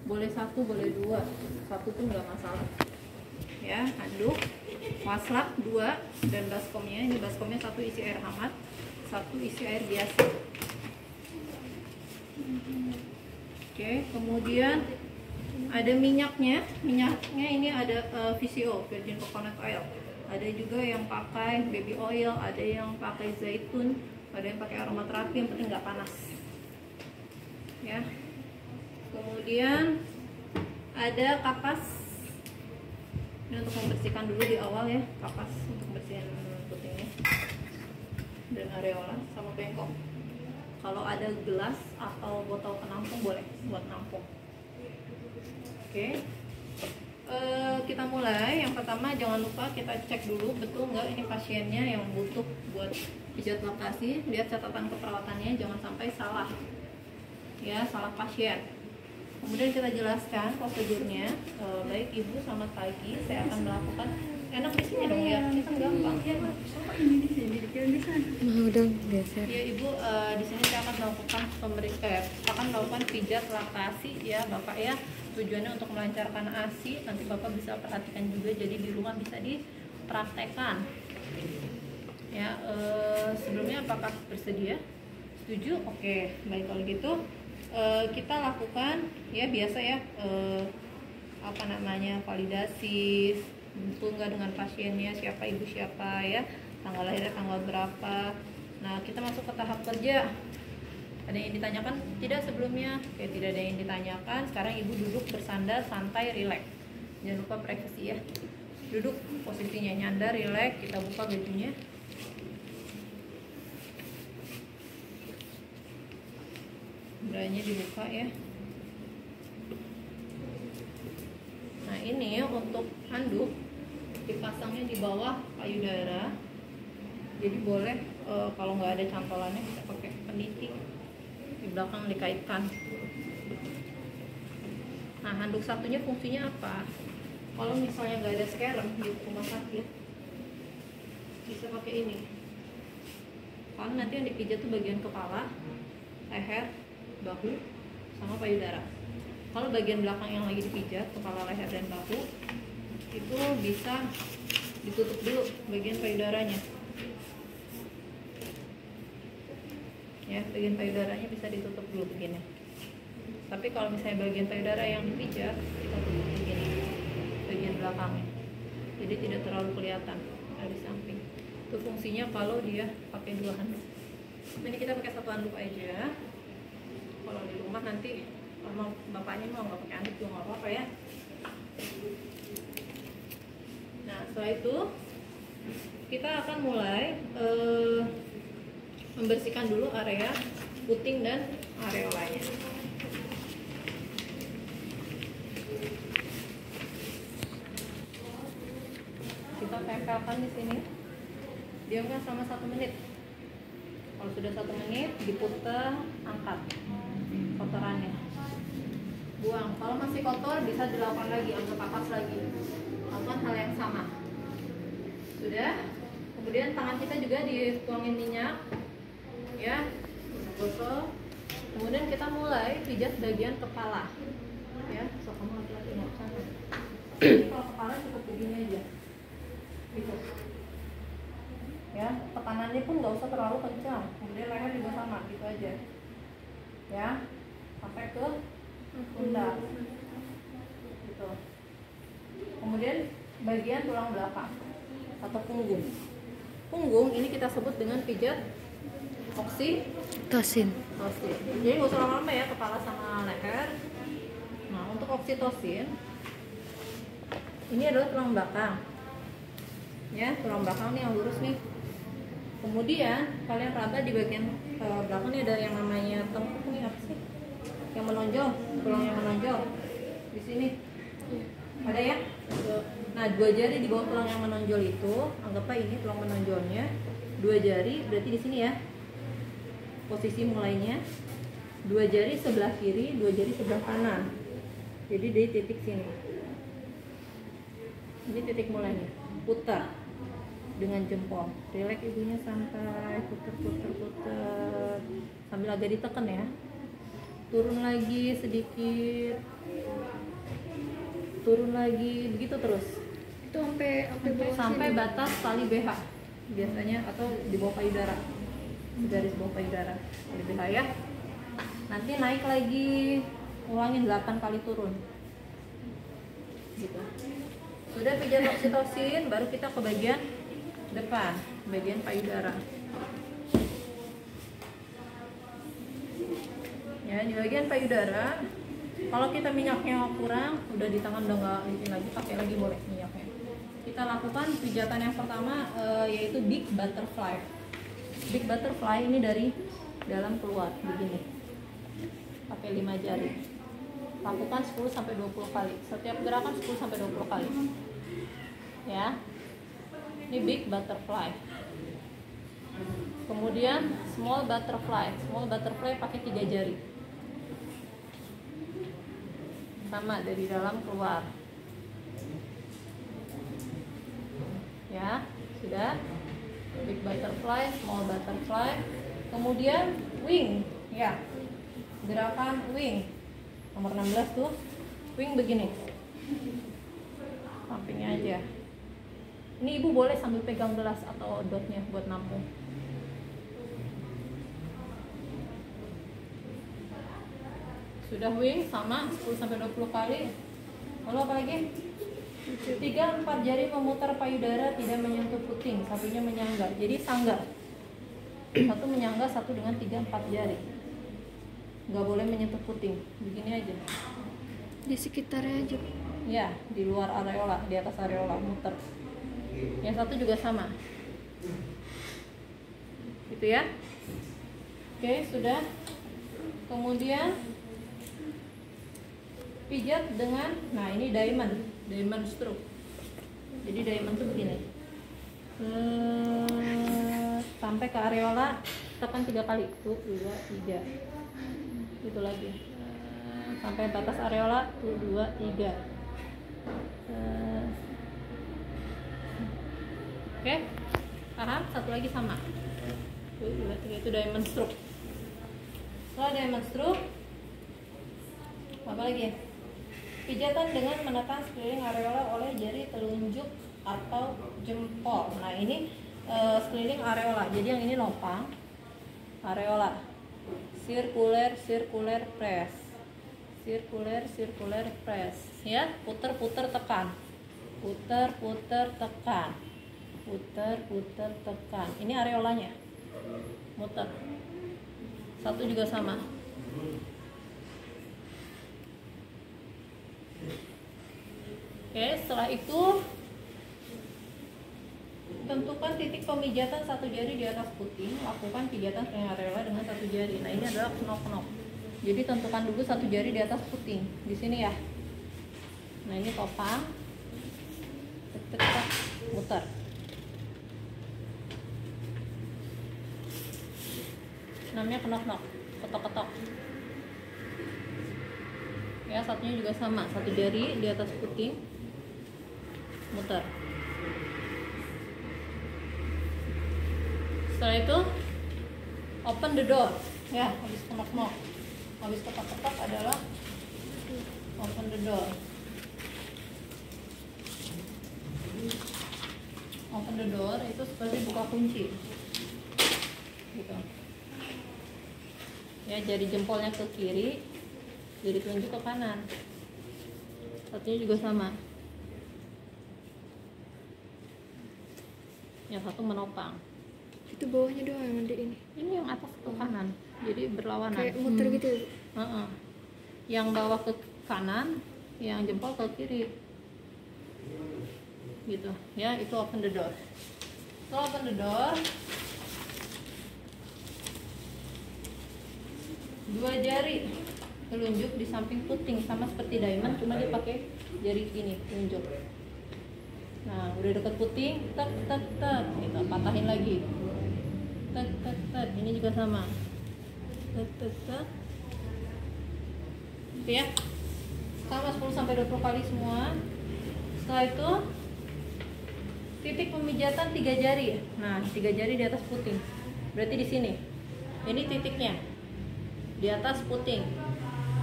boleh satu, boleh dua, satu pun nggak masalah. Ya, handuk, waslak 2, dan baskomnya. Ini baskomnya satu isi air hangat, satu isi air biasa. Oke, kemudian ada minyaknya. Minyaknya ini ada VCO, virgin coconut oil. Ada juga yang pakai baby oil, ada yang pakai zaitun, ada yang pakai aromaterapi, yang penting nggak panas. Ya. Kemudian ada kapas. Ini untuk membersihkan dulu di awal ya, kapas untuk bersihin putingnya dan areola sama bengkok. Kalau ada gelas atau botol penampung boleh buat nampung. Oke. Kita mulai. Yang pertama, jangan lupa kita cek dulu betul nggak ini pasiennya yang butuh buat pijat laktasi. Lihat catatan keperawatannya, jangan sampai salah ya, salah pasien. Kemudian kita jelaskan prosedurnya. Baik ibu, selamat pagi, saya akan melakukan. Enak di sini dong ya, ini kan gampang ya. Ini di sini, di sana. Mau dong geser. Ya ibu, di sini saya akan melakukan akan melakukan pijat laktasi ya bapak ya. Tujuannya untuk melancarkan ASI. Nanti bapak bisa perhatikan juga, jadi di rumah bisa dipraktekkan. Ya, sebelumnya apakah bersedia? Setuju? Oke, baik kalau gitu kita lakukan ya biasa ya, apa namanya, validasi betul nggak dengan pasiennya, siapa ibu siapa ya, tanggal lahirnya tanggal berapa. Nah kita masuk ke tahap kerja. Ada yang ditanyakan tidak sebelumnya? Oke, tidak ada yang ditanyakan. Sekarang ibu duduk bersandar santai, rileks. Jangan lupa privasi ya. Duduk posisinya nyandar, rileks. Kita buka bajunya. Branya dibuka ya. Nah ini untuk handuk dipasangnya di bawah payudara. Jadi boleh kalau nggak ada cantolannya kita pakai peniti di belakang dikaitkan. Nah handuk satunya fungsinya apa? Kalau misalnya nggak ada sekarang di rumah sakit bisa pakai ini. Karena nanti yang dipijat tuh bagian kepala, leher, bahu, sama payudara. Kalau bagian belakang yang lagi dipijat, kepala, leher, dan bahu, itu bisa ditutup dulu bagian payudaranya. Ya, bagian payudaranya bisa ditutup dulu begini. Tapi kalau misalnya bagian payudara yang dipijat, kita tutup begini, bagian belakangnya. Jadi tidak terlalu kelihatan dari samping. Itu fungsinya kalau dia pakai 2 handuk. Ini kita pakai 1 handuk aja. Kalau di rumah nanti kalau bapaknya mau nggak pakai handuk juga nggak apa-apa ya. Nah setelah itu kita akan mulai membersihkan dulu area puting dan areolanya. Kita tempelkan di sini. Diamkan selama 1 menit. Kalau sudah 1 menit, diputar, angkat kotorannya, buang. Kalau masih kotor bisa dilakukan lagi, ambil kapas lagi, lakukan hal yang sama. Sudah. Kemudian tangan kita juga dituangin minyak ya, gosok. Kemudian kita mulai pijat bagian kepala ya. So kamu laki-laki nggak usah. Jadi kalau kepala cukup begini aja gitu ya, tekanannya pun nggak usah terlalu kencang. Kemudian leher juga sama gitu aja ya, sampai ke pundak gitu. Kemudian bagian tulang belakang atau punggung. Punggung ini kita sebut dengan pijat Tosin. Jadi nggak usah lama-lama ya, kepala sama leher. Nah untuk oksitosin ini adalah tulang belakang ya, tulang belakang nih yang lurus nih. Kemudian kalian raba di bagian belakang nih ada yang namanya tengkuk nih, apa sih yang menonjol, tulang yang menonjol di sini ada ya. Nah 2 jari di bawah tulang yang menonjol itu, anggaplah ini tulang menonjolnya. 2 jari berarti di sini ya posisi mulainya. 2 jari sebelah kiri, 2 jari sebelah kanan. Jadi di titik sini, ini titik mulainya. Putar dengan jempol, rileks ibunya, santai, puter sambil agak ditekan ya. turun lagi sedikit, turun lagi, begitu terus Itu sampai bawah sampai sini. batas tali BH biasanya, atau di bawah payudara, di garis bawah payudara tali BH ya. Nanti naik lagi, ulangin 8 kali turun gitu. Sudah pijat oksitosin, baru kita ke bagian depan, bagian payudara ya. Di bagian payudara, kalau kita minyaknya kurang, udah di tangan udah nggak licin lagi, pakai lagi boleh minyaknya. Kita lakukan pijatan yang pertama, yaitu big butterfly. Big butterfly ini dari dalam keluar begini, pakai 5 jari. Lakukan 10-20 kali. Setiap gerakan 10-20 kali ya. Ini big butterfly. Kemudian small butterfly. Small butterfly pakai 3 jari, sama dari dalam keluar ya. Sudah big butterfly, small butterfly. Kemudian wing ya, gerakan wing nomor 16 tuh. Wing begini, sampingnya aja. Ini ibu boleh sambil pegang gelas atau dotnya buat nampung. Sudah wing sama 10-20 kali. Lalu apa lagi? 3-4 jari memutar payudara, tidak menyentuh puting, satunya menyangga. Jadi sangga, satu menyangga, satu dengan 3-4 jari. Nggak boleh menyentuh puting, begini aja. Di sekitarnya aja. Ya, di luar areola, di atas areola muter. Yang satu juga sama. Gitu ya. Oke, sudah. Kemudian pijat dengan, nah ini diamond stroke. Jadi diamond tuh begini, sampai ke areola, tekan 3 kali, 1, 2, 3, itu lagi, sampai batas areola, 1, 2, 3. Oke, paham? Satu lagi sama, 1, 2, 3, itu diamond stroke. Setelah diamond stroke, apa lagi? Pijatan dengan menekan sekeliling areola oleh jari telunjuk atau jempol. Nah ini sekeliling areola. Jadi yang ini nopang areola. Circular press. Circular press. Ya, puter tekan. Puter tekan. Puter tekan. Ini areolanya. Muter. Satu juga sama. Oke, setelah itu tentukan titik pemijatan 1 jari di atas puting. Lakukan pijatan sekeliling areola dengan 1 jari. Nah ini adalah knop. Jadi tentukan dulu 1 jari di atas puting, di sini ya. Nah ini topang, tek, muter. Namanya knop, ketok. Ya, satunya juga sama, 1 jari di atas puting, muter. Setelah itu open the door ya, habis knock, habis ketok adalah open the door. Open the door itu seperti buka kunci gitu ya. Jari jempolnya ke kiri, jari telunjuk ke kanan, satunya juga sama. Yang satu menopang. Itu bawahnya doang yang di ini. Ini yang atas ke kanan, jadi berlawanan. Kayak muter gitu ya, Bu? Yang bawah ke kanan, yang jempol ke kiri. Gitu ya, itu open the door. Setelah open the door, 2 jari telunjuk di samping puting, sama seperti diamond, cuma dia pakai jari ini telunjuk. Nah, udah deket puting, tek, gitu, patahin lagi, tek. Ini juga sama, tek. Gitu ya, sama 10-20 kali semua. Setelah itu titik pemijatan 3 jari. Nah, 3 jari di atas puting, berarti di sini. Ini titiknya di atas puting.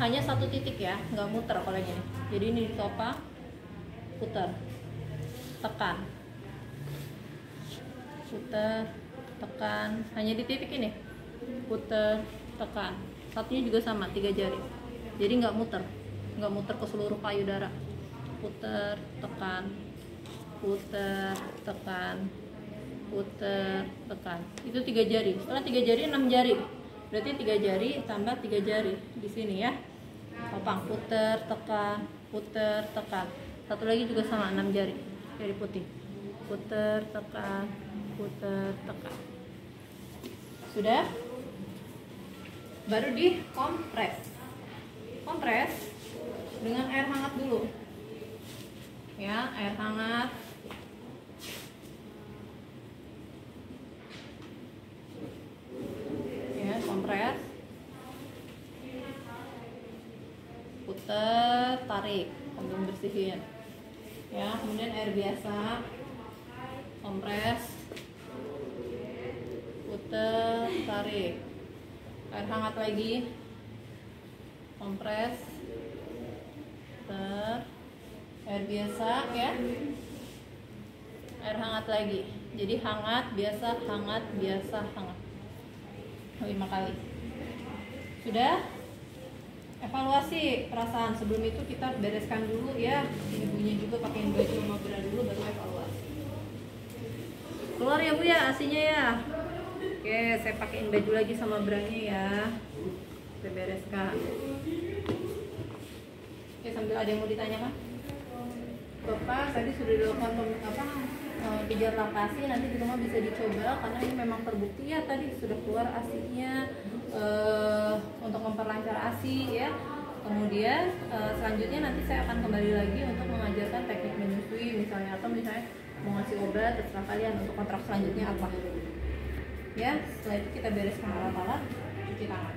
hanya satu titik ya, nggak muter kalau yang ini. Jadi ini di sofa, putar, tekan, putar, tekan, hanya di titik ini, putar, tekan. Satunya juga sama, 3 jari. Jadi nggak muter ke seluruh payudara. Putar, tekan, putar, tekan, putar, tekan. Itu 3 jari. Setelah 3 jari 6 jari. Berarti 3 jari tambah 3 jari di sini ya. Topang, putar, tekan, putar, tekan. Satu lagi juga sama, 6 jari. Jari putih. Putar, tekan, putar, tekan. Sudah? Baru di kompres. Kompres dengan air hangat dulu. Ya, air hangat. Ya, kompres. Putar, tarik sambil bersihin. Ya, kemudian air biasa. Kompres. Putar, tarik. Air hangat lagi, kompres, air biasa ya, air hangat lagi. Jadi hangat, biasa, hangat, biasa, hangat. 5 kali. Sudah? Evaluasi perasaan. Sebelum itu kita bereskan dulu ya. Ibunya juga pakein baju sama bra dulu, baru evaluasi. Keluar ya Bu ya, asinya ya. Oke, saya pakein baju lagi sama branya ya. Saya bereskan. Oke, sambil ada yang mau ditanyakan? Bapak tadi sudah dilakukan pijar lakasi, nanti di rumah bisa dicoba karena ini memang terbukti ya tadi sudah keluar asinya untuk memperlancar asi ya. Kemudian selanjutnya nanti saya akan kembali lagi untuk mengajarkan teknik menyusui misalnya, atau misalnya mau ngasih obat, terserah kalian untuk kontrak selanjutnya apa. Ya, setelah itu kita bereskan alat-alat, cuci tangan.